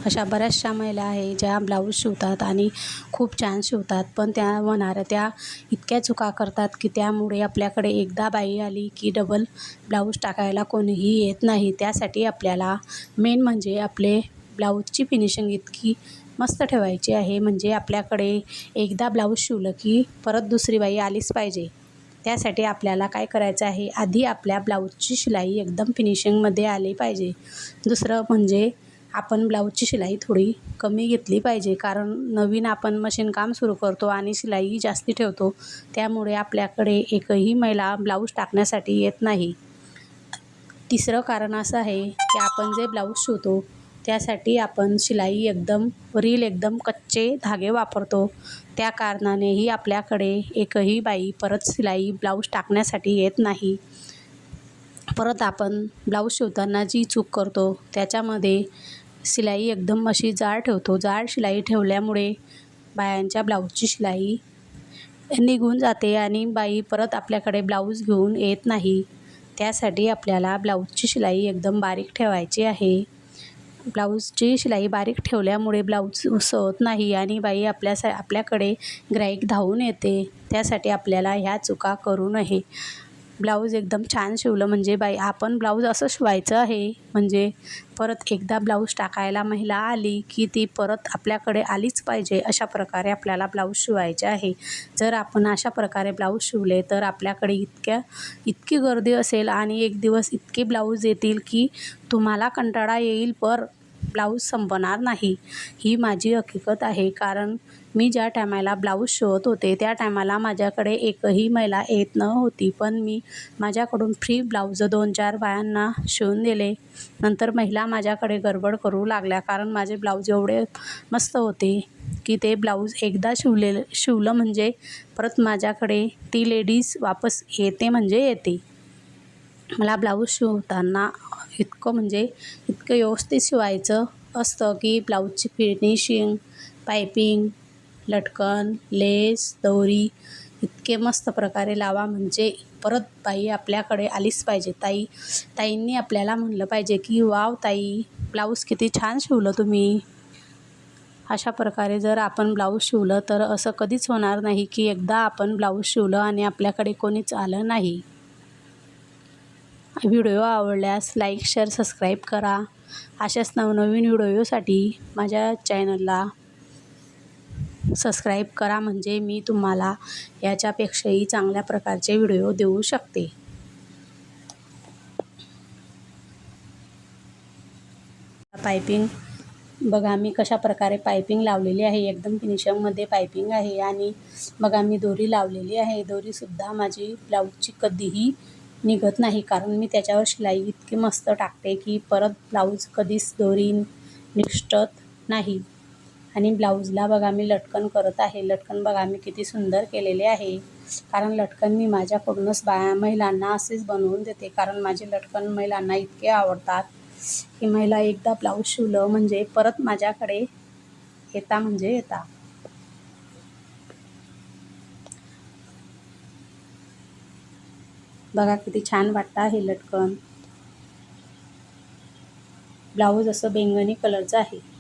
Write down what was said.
अशा बऱ्याचशा महिला आहे ज्या ब्लाऊज शिवतात आणि खूप छान शिवतात, पण त्या होणाऱ्या त्या इतक्या चुका करतात की त्यामुळे आपल्याकडे एकदा बाई आली की डबल ब्लाऊज टाकायला कोणीही येत नाही. त्यासाठी आपल्याला मेन म्हणजे आपले ब्लाऊजची फिनिशिंग इतकी मस्त ठेवायची आहे, म्हणजे आपल्याकडे एकदा ब्लाऊज शिवलं की परत दुसरी बाई आलीच पाहिजे. त्यासाठी आपल्याला काय करायचं आहे, आधी आपल्या ब्लाऊजची शिलाई एकदम फिनिशिंगमध्ये आली पाहिजे. दुसरं म्हणजे आपण ब्लाऊजची शिलाई थोडी कमी घेतली पाहिजे, कारण नवीन आपण मशीन काम सुरू करतो आणि शिलाई जास्ती ठेवतो, त्यामुळे आपल्याकडे एकही महिला ब्लाऊज टाकण्यासाठी येत नाही. तिसरं कारण असं आहे की आपण जे ब्लाऊज शिवतो त्यासाठी आपण शिलाई एकदम कच्चे धागे वापरतो. त्या कारणानेही आपल्याकडे एकही बाई परत शिलाई ब्लाऊज टाकण्यासाठी येत नाही. परत आपण ब्लाऊज शिवताना जी चूक करतो त्याच्यामध्ये शिलाई एकदम अशी जाड ठेवतो. जाड शिलाई ठेवल्यामुळे बायांच्या ब्लाऊजची शिलाई निघून जाते आणि बाई परत आपल्याकडे ब्लाऊज घेऊन येत नाही. त्यासाठी आपल्याला ब्लाऊजची शिलाई एकदम बारीक ठेवायची आहे. ब्लाऊजची शिलाई बारीक ठेवल्यामुळे ब्लाऊज उसवत नाही आणि बाई आपल्याकडे गिऱ्हाईक धावून येते. त्यासाठी आपल्याला ह्या चुका करू नये. ब्लाऊज एकदम छान शिवलं म्हणजे बाई आपण ब्लाऊज असं शिवायचं आहे, म्हणजे परत एकदा ब्लाऊज टाकायला महिला आली की ती परत आपल्याकडे आलीच पाहिजे, अशा प्रकारे आपल्याला ब्लाऊज शिवायचे आहे. जर आपण अशा प्रकारे ब्लाऊज शिवले तर आपल्याकडे इतकी गर्दी असेल आणि एक दिवस इतके ब्लाऊज येतील की तुम्हाला कंटाळा येईल, पर ब्लाऊज संपणार नाही. ही माझी हकीकत आहे, कारण मी ज्या टायमाला ब्लाऊज शिवत होते त्या टायमाला माझ्याकडे एकही महिला येत नव्हती, पण मी माझ्याकडून फ्री ब्लाऊज 2-4 बायांना शिवून दिले. नंतर महिला माझ्याकडे गडबड करू लागल्या, कारण माझे ब्लाऊज एवढे मस्त होते की ते ब्लाऊज एकदा शिवलं म्हणजे परत माझ्याकडे ती लेडीज वापस येते म्हणजे येते. मला ब्लाऊज शिवताना इतकं व्यवस्थित शिवायचं असतं की ब्लाऊजची फिनिशिंग, पायपिंग, लटकन, लेस, दोरी इतके मस्त प्रकारे लावा, म्हणजे परत बाई आपल्याकडे आलीच पाहिजे. ताईंनी आपल्याला म्हणलं पाहिजे की वाव ताई, ब्लाऊज किती छान शिवलं तुम्ही. अशा प्रकारे जर आपण ब्लाऊज शिवलं तर असं कधीच होणार नाही की एकदा आपण ब्लाऊज शिवलं आणि आपल्याकडे कोणीच आलं नाही. व्हिडिओ आवडल्यास लाईक, शेअर, सबस्क्राईब करा. अशाच नवनवीन व्हिडिओसाठी माझ्या चॅनलला सबस्क्राईब करा, म्हणजे मी तुम्हाला याच्यापेक्षाही चांगल्या प्रकारचे व्हिडिओ देऊ शकते. पायपिंग बघा मी कशा प्रकारे पायपिंग लावलेली आहे, एकदम फिनिशिंगमध्ये पायपिंग आहे. आणि बघा मी दोरी लावलेली आहे. दोरीसुद्धा माझी ब्लाऊजची कधीही निघत नाही, कारण मी त्याच्यावर शिलाई इतकी मस्त टाकते की परत ब्लाऊज कधीच दोरी निसटत नाही. आणि ब्लाऊजला बघा मी लटकन करत आहे. लटकन बघा मी किती सुंदर केलेले आहे, कारण लटकन मी माझ्याकडूनच महिलांना असेच बनवून देते, कारण माझे लटकन महिलांना इतके आवडतात की महिला एकदा ब्लाऊज शिवलं म्हणजे परत माझ्याकडे येता म्हणजे येता. बघा किती छान वाटतं आहे लटकन. ब्लाऊज असं बैंगनी कलरचं आहे.